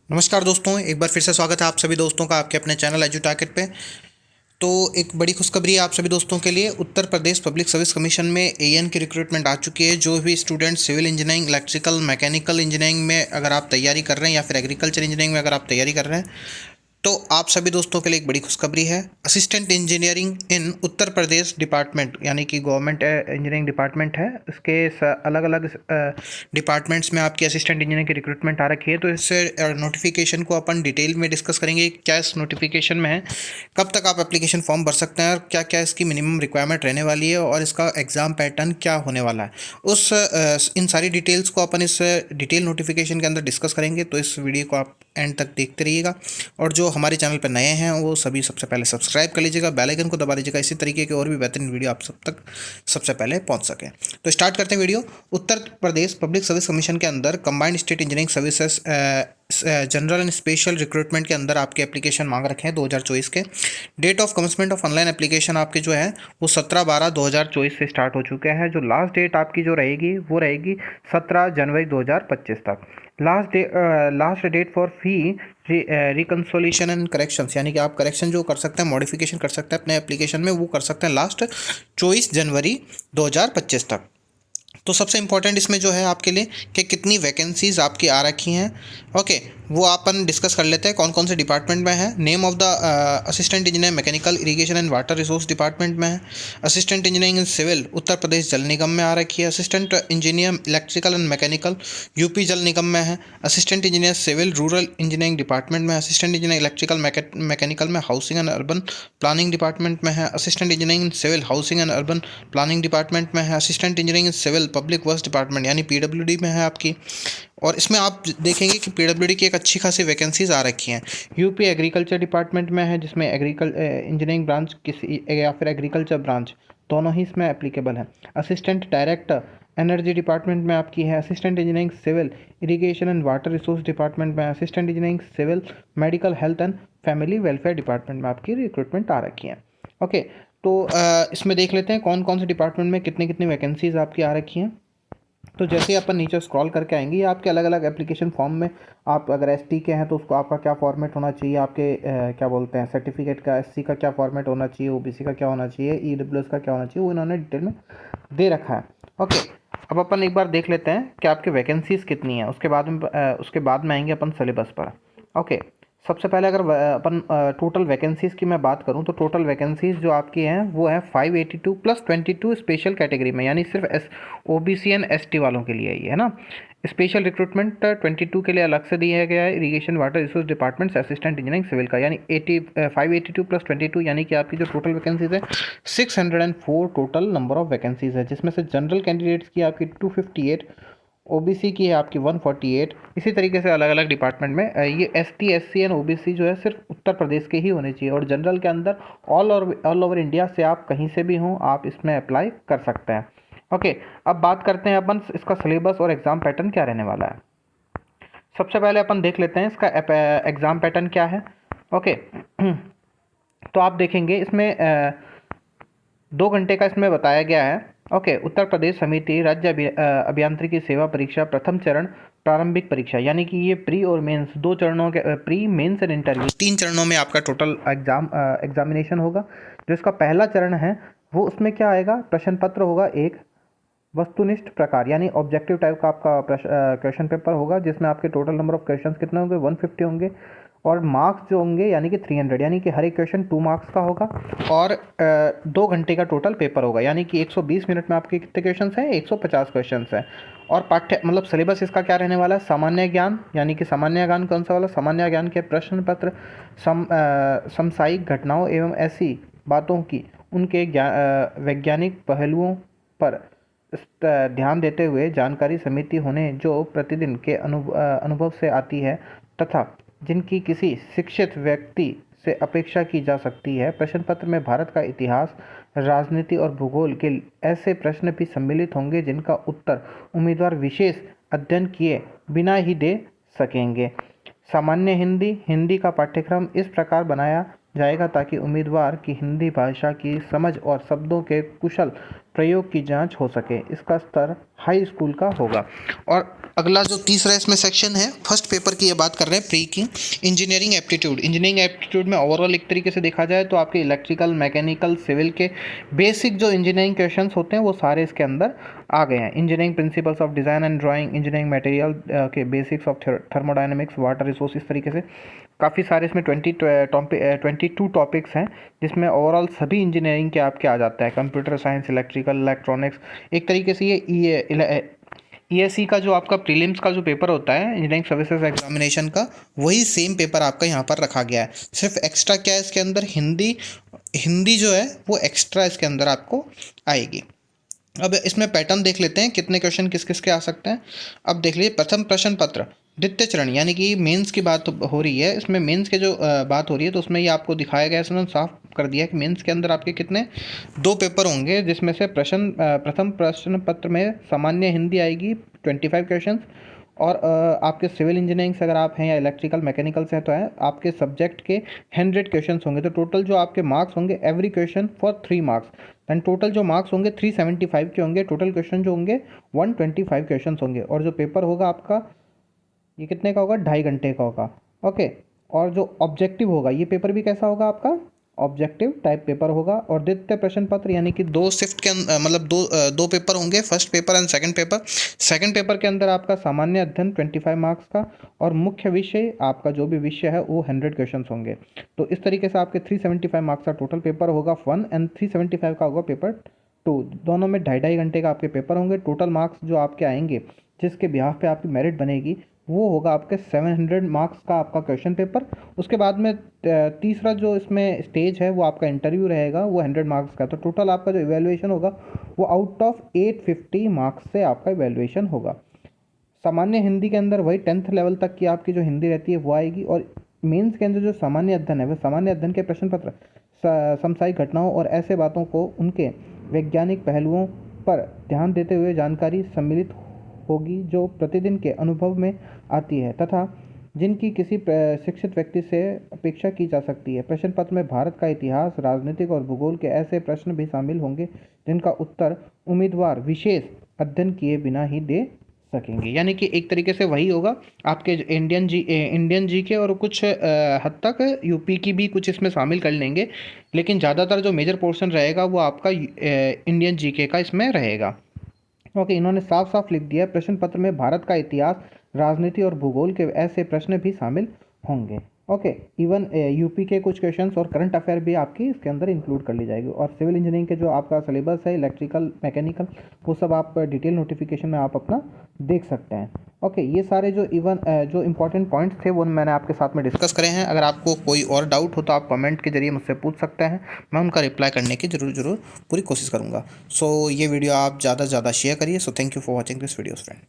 नमस्कार दोस्तों, एक बार फिर से स्वागत है आप सभी दोस्तों का आपके अपने चैनल एजू टारगेट पे। तो एक बड़ी खुशखबरी है आप सभी दोस्तों के लिए। Uttar Pradesh public service commission में एएन की रिक्रूटमेंट आ चुकी है। जो भी student civil engineering, electrical, mechanical engineering में अगर आप तैयारी कर रहे हैं या फिर एग्रीकल्चर इंजीनियरिंग में अगर आप तैयारी कर रहे हैं, तो आप सभी दोस्तों के लिए एक बड़ी खुशखबरी है। असिस्टेंट इंजीनियरिंग इन उत्तर प्रदेश डिपार्टमेंट, यानी कि गवर्नमेंट इंजीनियरिंग डिपार्टमेंट है, इसके अलग अलग डिपार्टमेंट्स में आपकी असिस्टेंट इंजीनियर की रिक्रूटमेंट आ रखी है। तो इस नोटिफिकेशन को अपन डिटेल में डिस्कस करेंगे, क्या इस नोटिफिकेशन में है, कब तक आप एप्लीकेशन फॉर्म भर सकते हैं और क्या क्या इसकी मिनिमम रिक्वायरमेंट रहने वाली है और इसका एग्ज़ाम पैटर्न क्या होने वाला है। इन सारी डिटेल्स को अपन इस डिटेल नोटिफिकेशन के अंदर डिस्कस करेंगे। तो इस वीडियो को आप एंड तक देखते रहिएगा और जो हमारे चैनल पर नए हैं वो सभी सबसे पहले सब्सक्राइब कर लीजिएगा, बेल आइकन को दबा दीजिएगा, इसी तरीके के और भी बेहतरीन वीडियो आप सब तक सबसे पहले पहुंच सके। तो स्टार्ट करते हैं video. Uttar Pradesh public service commission के अंदर combined state engineering services general and special recruitment के अंदर आपके एप्लीकेशन मांग रखे हैं 2024 के। Date of commencement of online application आपके जो है वो 17/12/2024 से स्टार्ट हो चुके हैं। जो लास्ट डेट आपकी जो रहेगी वो रहेगी 17 जनवरी 2025 तक। Last date for fee reconciliation and corrections, यानी कि आप करेक्शन जो कर सकते हैं, मॉडिफिकेशन कर सकते हैं अपने एप्लीकेशन में, वो कर सकते हैं लास्ट 24 जनवरी 2025 तक। तो सबसे इम्पोर्टेंट इसमें जो है आपके लिए कि कितनी वैकेंसीज आपकी आ रखी हैं, ओके, वो अपन डिस्कस कर लेते हैं। कौन कौन से डिपार्टमेंट में है। Name of the assistant engineer mechanical, irrigation and water resource department में है। Assistant engineering in civil Uttar Pradesh Jal Nigam में आ रखी है। Assistant engineer electrical and mechanical UP Jal Nigam में है। Assistant engineer civil rural engineering department में। असिस्टेंट इंजीनियर इलेक्ट्रिकल मैकेनिकल में housing and urban planning department में है। Assistant engineering in civil housing and urban planning department में है। Assistant engineering in civil public works department यानी PWD में है आपकी। और इसमें आप देखेंगे कि पीडब्ल्यूडी की एक अच्छी खासी वैकेंसीज आ रखी हैं। यूपी एग्रीकल्चर डिपार्टमेंट में है, जिसमें इंजीनियरिंग ब्रांच किसी या फिर एग्रीकल्चर ब्रांच दोनों ही इसमें एप्लीकेबल है। असिस्टेंट डायरेक्टर एनर्जी डिपार्टमेंट में आपकी है। Assistant engineering civil irrigation and water resource department में है। Assistant engineering civil medical health and family welfare department में आपकी रिक्रूटमेंट आ रखी है। ओके, तो इसमें देख लेते हैं कौन कौन से डिपार्टमेंट में कितनी कितनी वैकेंसीज आपकी आ रखी हैं। तो जैसे ही अपन नीचे स्क्रॉल करके आएंगे, ये आपके अलग अलग एप्लीकेशन फॉर्म में, आप अगर एसटी के हैं तो उसको आपका क्या फॉर्मेट होना चाहिए, आपके क्या बोलते हैं सर्टिफिकेट का, एससी का क्या फॉर्मेट होना चाहिए, ओबीसी का क्या होना चाहिए, ईडब्ल्यूएस का क्या होना चाहिए, वो इन्होंने डिटेल में दे रखा है। ओके, अब अपन एक बार देख लेते हैं कि आपके वैकेंसीज कितनी है। उसके बाद में आएंगे अपन सिलेबस पर। ओके, सबसे पहले अगर अपन टोटल वैकेंसीज की मैं बात करूं, तो टोटल वैकेंसीज जो आपकी हैं वो है 582 प्लस 22 स्पेशल कैटेगरी में, यानी सिर्फ ओबीसी एंड एसटी वालों के लिए ही है ना। स्पेशल रिक्रूटमेंट 22 के लिए अलग से दिया गया है, irrigation water resource department assistant engineering civil का, यानी 582 प्लस 22, यानी कि आपकी जो टोटल वैकेंसीज है 604 टोटल नंबर ऑफ वैकेंसीज है, जिसमें से जनरल कैंडिडेट्स की आपकी 258, ओबीसी की है आपकी 148। इसी तरीके से अलग अलग डिपार्टमेंट में ये एसटी एससी एंड ओबीसी जो है सिर्फ उत्तर प्रदेश के ही होने चाहिए, और जनरल के अंदर ऑल ओवर इंडिया से आप कहीं से भी हों आप इसमें अप्लाई कर सकते हैं। ओके, अब बात करते हैं अपन इसका सिलेबस और एग्ज़ाम पैटर्न क्या रहने वाला है। सबसे पहले अपन देख लेते हैं इसका एग्ज़ाम पैटर्न क्या है। ओके, तो आप देखेंगे इसमें 2 घंटे का इसमें बताया गया है। ओके, उत्तर प्रदेश समिति राज्य अभियांत्रिकी सेवा परीक्षा प्रथम चरण प्रारंभिक परीक्षा, यानी कि ये प्री और मेंस 2 चरणों के, प्री मेंस एंड इंटरव्यू 3 चरणों में आपका टोटल एग्जामिनेशन होगा। जो इसका पहला चरण है वो उसमें क्या आएगा, प्रश्न पत्र होगा एक वस्तुनिष्ठ प्रकार, यानी ऑब्जेक्टिव टाइप का आपका क्वेश्चन पेपर होगा, जिसमें आपके टोटल नंबर ऑफ क्वेश्चंस कितने होंगे, 150 होंगे, और मार्क्स जो होंगे यानी कि 300, यानी कि हर एक क्वेश्चन 2 मार्क्स का होगा, और 2 घंटे का टोटल पेपर होगा, यानी कि 120 मिनट में आपके कितने क्वेश्चन हैं, 150 क्वेश्चन हैं। और सिलेबस इसका क्या रहने वाला है, सामान्य ज्ञान, यानी कि सामान्य ज्ञान कौन सा वाला, सामान्य ज्ञान के प्रश्न पत्र, समसामयिक घटनाओं एवं ऐसी बातों की उनके वैज्ञानिक पहलुओं पर ध्यान देते हुए जानकारी समिति होने जो प्रतिदिन के अनुभव से आती है तथा जिनकी किसी शिक्षित व्यक्ति से अपेक्षा की जा सकती है। प्रश्न पत्र में भारत का इतिहास, राजनीति और भूगोल के ऐसे प्रश्न भी सम्मिलित होंगे जिनका उत्तर उम्मीदवार विशेष अध्ययन किए बिना ही दे सकेंगे। सामान्य हिंदी, हिंदी का पाठ्यक्रम इस प्रकार बनाया जाएगा ताकि उम्मीदवार की हिंदी भाषा की समझ और शब्दों के कुशल प्रयोग की जांच हो सके। इसका स्तर हाई स्कूल का होगा। और अगला जो तीसरा इसमें सेक्शन है, फर्स्ट पेपर की ये बात कर रहे हैं, प्री की इंजीनियरिंग एप्टीट्यूड। इंजीनियरिंग एप्टीट्यूड में ओवरऑल एक तरीके से देखा जाए तो आपके इलेक्ट्रिकल, मैकेनिकल, सिविल के बेसिक जो इंजीनियरिंग क्वेश्चंस होते हैं वो सारे इसके अंदर आ गए हैं। Engineering principles of design and drawing, engineering material के basics of thermodynamics, water resource, इस तरीके से काफ़ी सारे इसमें 22 टॉपिक्स हैं, जिसमें ओवरऑल सभी इंजीनियरिंग के आपके आ जाता है। कंप्यूटर साइंस, इलेक्ट्रिकल, इलेक्ट्रॉनिक्स, एक तरीके से ये ईएससी का जो आपका प्रीलिम्स का जो पेपर होता है इंजीनियरिंग सर्विसेज एग्जामिनेशन का, वही सेम पेपर आपका यहाँ पर रखा गया है। सिर्फ एक्स्ट्रा क्या है इसके अंदर, हिंदी जो है वो एक्स्ट्रा इसके अंदर आपको आएगी। अब इसमें पैटर्न देख लेते हैं, कितने क्वेश्चन किस किस के आ सकते हैं। अब देख लीजिए, प्रथम प्रश्न पत्र द्वितीय चरण यानी कि मेंस की बात हो रही है। इसमें मेंस के जो बात हो रही है तो उसमें ये आपको दिखाया गया है, इसमें साफ कर दिया कि मेंस के अंदर आपके कितने 2 पेपर होंगे, जिसमें से प्रथम प्रश्न पत्र में सामान्य हिंदी आएगी 25 क्वेश्चन, और आपके सिविल इंजीनियरिंग से अगर आप हैं या इलेक्ट्रिकल मैकेनिकल से तो है, आपके सब्जेक्ट के 100 क्वेश्चन होंगे। तो टोटल जो आपके मार्क्स होंगे every question for 3 marks, and total जो मार्क्स होंगे 375 के होंगे। टोटल क्वेश्चन जो होंगे 125 क्वेश्चन होंगे, और जो पेपर होगा आपका ये कितने का होगा, 2.5 घंटे का होगा। ओके, और जो ऑब्जेक्टिव होगा ये पेपर भी कैसा होगा आपका, ऑब्जेक्टिव टाइप पेपर होगा। और द्वितीय प्रश्न पत्र यानी कि 2 शिफ्ट के मतलब दो पेपर होंगे, first paper and second paper. Second paper के अंदर आपका सामान्य अध्ययन 25 मार्क्स का, और मुख्य विषय आपका जो भी विषय है वो 100 क्वेश्चन होंगे। तो इस तरीके से आपके 375 मार्क्स का टोटल पेपर होगा 1, एंड 375 का होगा पेपर 2। दोनों में 2.5 घंटे का आपके पेपर होंगे। टोटल मार्क्स जो आपके आएंगे जिसके बिहाफ पे आपकी मेरिट बनेगी वो होगा आपके 700 मार्क्स का आपका क्वेश्चन पेपर। उसके बाद में तीसरा जो इसमें स्टेज है वो आपका इंटरव्यू रहेगा, वो 100 मार्क्स का। तो टोटल आपका जो इवैल्यूएशन होगा वो आउट ऑफ 850 मार्क्स से आपका इवैल्यूएशन होगा। सामान्य हिंदी के अंदर वही 10th लेवल तक की आपकी जो हिंदी रहती है वो आएगी, और मेंस के अंदर जो सामान्य अध्ययन है वो सामान्य अध्ययन के प्रश्न पत्र समसामयिक घटनाओं और ऐसे बातों को उनके वैज्ञानिक पहलुओं पर ध्यान देते हुए जानकारी सम्मिलित होगी जो प्रतिदिन के अनुभव में आती है तथा जिनकी किसी शिक्षित व्यक्ति से अपेक्षा की जा सकती है। प्रश्न पत्र में भारत का इतिहास, राजनीतिक और भूगोल के ऐसे प्रश्न भी शामिल होंगे जिनका उत्तर उम्मीदवार विशेष अध्ययन किए बिना ही दे सकेंगे। यानी कि एक तरीके से वही होगा आपके इंडियन जी के, और कुछ हद तक यूपी की भी कुछ इसमें शामिल कर लेंगे, लेकिन ज़्यादातर जो मेजर पोर्शन रहेगा वो आपका इंडियन जीके का इसमें रहेगा। ओके, इन्होंने साफ साफ लिख दिया प्रश्न पत्र में भारत का इतिहास, राजनीति और भूगोल के ऐसे प्रश्न भी शामिल होंगे। ओके, इवन यूपी के कुछ क्वेश्चंस और करंट अफेयर भी आपकी इसके अंदर इंक्लूड कर ली जाएगी। और सिविल इंजीनियरिंग के जो आपका सिलेबस है, इलेक्ट्रिकल, मैकेनिकल, वो सब आप डिटेल नोटिफिकेशन में आप अपना देख सकते हैं। ओके, ये सारे जो इंपॉर्टेंट पॉइंट्स थे वो मैंने आपके साथ में डिस्कस करे हैं। अगर आपको कोई और डाउट हो तो आप कमेंट के जरिए मुझसे पूछ सकते हैं, मैं उनका रिप्लाई करने की जरूर पूरी कोशिश करूँगा। सो ये वीडियो आप ज़्यादा से ज़्यादा शेयर करिए। So thank you for watching this videos friend.